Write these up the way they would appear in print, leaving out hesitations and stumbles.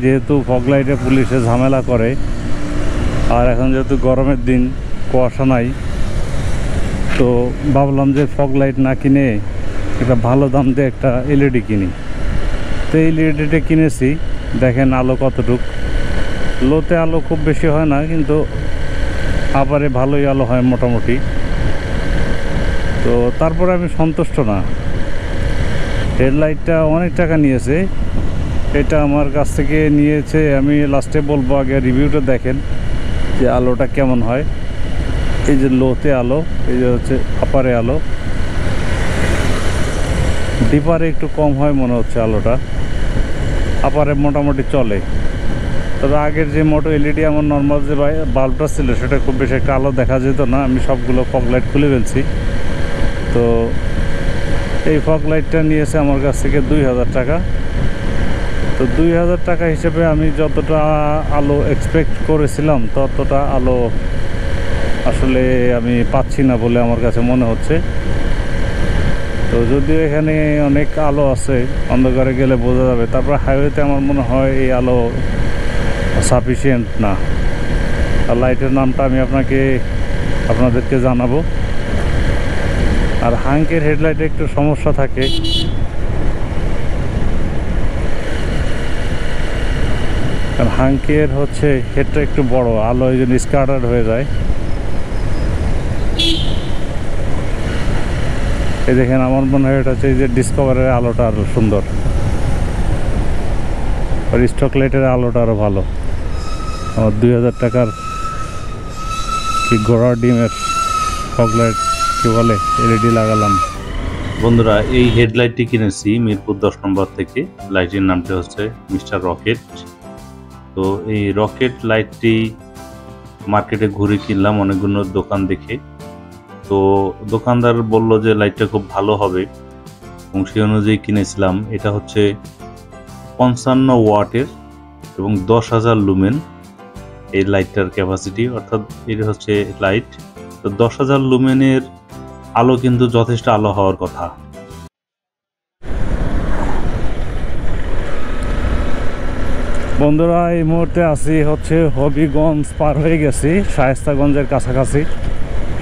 যেহেতু ফগ লাইটে পুলিশে ঝামেলা করে, আর এখন যেহেতু গরমের দিন, কুয়াশা নাই, তো ভাবলাম যে ফগ লাইট না কিনে একটা ভালো দাম দিয়ে একটা এলইডি কিনি। তো এলইডিটা কিনেছি, দেখেন আলো কতটুক। লোতে আলো খুব বেশি হয় না, কিন্তু আবারে ভালোই আলো হয় মোটামুটি। তো তারপরে আমি সন্তুষ্ট না। হেডলাইটটা অনেক টাকা নিয়েছে, এটা আমার কাছ থেকে নিয়েছে। আমি লাস্টে বলবো, আগে রিভিউটা দেখেন যে আলোটা কেমন হয়। এই যে লোতে আলো, এই যে হচ্ছে আপারে আলো, ডিপারে একটু কম হয় মনে হচ্ছে আলোটা, আপারে মোটামুটি চলে। তবে আগের যে মোটো এলইডি আমার নর্মাল যে বাল্বটা ছিল, সেটা খুব বেশি একটা আলো দেখা যেত না। আমি সবগুলো ফগ লাইট খুলে ফেলছি। তো এই ফগ লাইটটা নিয়েছে আমার কাছ থেকে 2000 টাকা। তো 2000 টাকা হিসেবে আমি যতটা আলো এক্সপেক্ট করেছিলাম ততটা আলো আসলে আমি পাচ্ছি না বলে আমার কাছে মনে হচ্ছে। তো যদিও এখানে অনেক আলো আছে, অন্ধকারে গেলে বোঝা যাবে। তারপর হাইওয়েতে আমার মনে হয় এই আলো সাফিসিয়েন্ট না। আর লাইটের নামটা আমি আপনাদেরকে জানাবো। আর হাঙ্কের হেডলাইটে একটু সমস্যা থাকে, কারণ হাঙ্কের হচ্ছে হেডটা একটু বড়, আলো এই জন্য স্ক্যাটার্ড হয়ে যায়। এই দেখেন, আমার মনে হয় এটা হচ্ছে এই যে ডিসকভারের আলোটা আরও সুন্দর, আর স্টক লাইটের আলোটা আরও ভালো। আমার 2000 টাকার কি ঘোড়া ডিমের ফগ লাইট কি বলে এলইডি লাগালাম। বন্ধুরা, এই হেডলাইটটি কিনেছি মিরপুর 10 নম্বর থেকে। লাইটের নামটি হচ্ছে মিস্টার রকেট। তো এই রকেট লাইটটি মার্কেটে ঘুরে কিনলাম অনেকগুলো দোকান দেখে। তো দোকানদার বলল যে লাইটটা খুব ভালো হবে, এবং সেই অনুযায়ী কিনেছিলাম। এটা হচ্ছে 55 ওয়াটের এবং 10,000 লুমেন এই লাইটটার ক্যাপাসিটি, অর্থাৎ এটা হচ্ছে লাইট। তো 10,000 লুমেনের আলো কিন্তু যথেষ্ট আলো হওয়ার কথা। বন্ধুরা, এই মুহূর্তে আছি হচ্ছে হবিগঞ্জ পার হয়ে গেছি, শায়েস্তাগঞ্জের কাছাকাছি।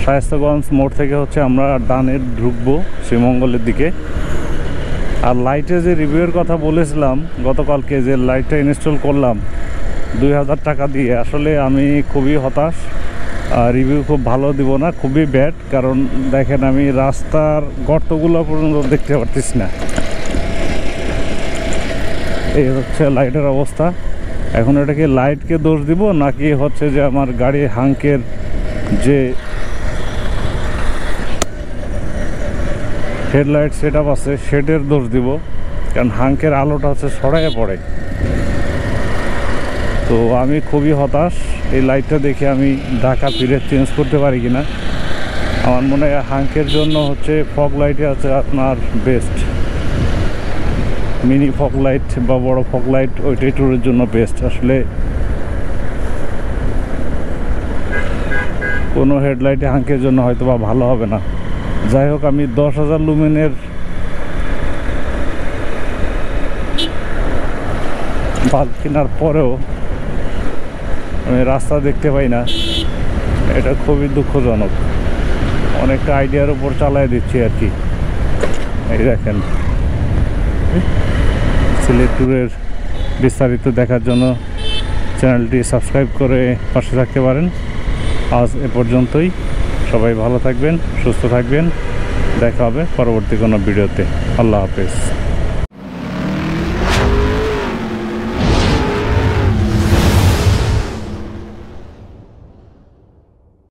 শায়েস্তাগঞ্জ মোড় থেকে হচ্ছে আমরা ডানে ঢুকবো শ্রীমঙ্গলের দিকে। আর লাইটে যে রিভিউয়ের কথা বলেছিলাম গতকালকে, যে লাইটটা ইনস্টল করলাম 2000 টাকা দিয়ে, আসলে আমি খুবই হতাশ। রিভিউ খুব ভালো দিব না, খুবই ব্যাড। কারণ দেখেন, আমি রাস্তার গর্তগুলো পর্যন্ত দেখতে পারতেছি না। এই হচ্ছে লাইটের অবস্থা। এখন এটাকে লাইটকে দোষ দিব, নাকি হচ্ছে যে আমার গাড়ির হাঙ্কের যে হেডলাইট সেট আপ আছে সেটার দোষ দিব। কারণ হাঙ্কের আলোটা হচ্ছে ছড়াইয়ে পড়ে। তো আমি খুবই হতাশ। এই লাইটটা দেখে আমি ঢাকা ফিরে চেঞ্জ করতে পারি কিনা। আমার মনে হয় হাঙ্কের জন্য হচ্ছে ফগ লাইটে আছে আপনার বেস্ট। মিনি ফগ লাইট বা বড় ফগ লাইট ওইটাই ট্যুরের জন্য বেস্ট। আসলে কোনো হেডলাইটে হাঙ্কের জন্য হয়তো বা ভালো হবে না। যাই হোক, আমি 10,000 লুমেনের বাল্ব কেনার পরেও আমি রাস্তা দেখতে পাই না, এটা খুবই দুঃখজনক। অনেকটা আইডিয়ার উপর চালাই দিচ্ছি আর কি। এই দেখেন, সিলেট ট্যুরের বিস্তারিত দেখার জন্য চ্যানেলটি সাবস্ক্রাইব করে পাশে থাকতে পারেন। আজ এ পর্যন্তই। সবাই ভালো থাকবেন, সুস্থ থাকবেন। দেখা হবে পরবর্তী কোনো ভিডিওতে। আল্লাহ হাফেজ।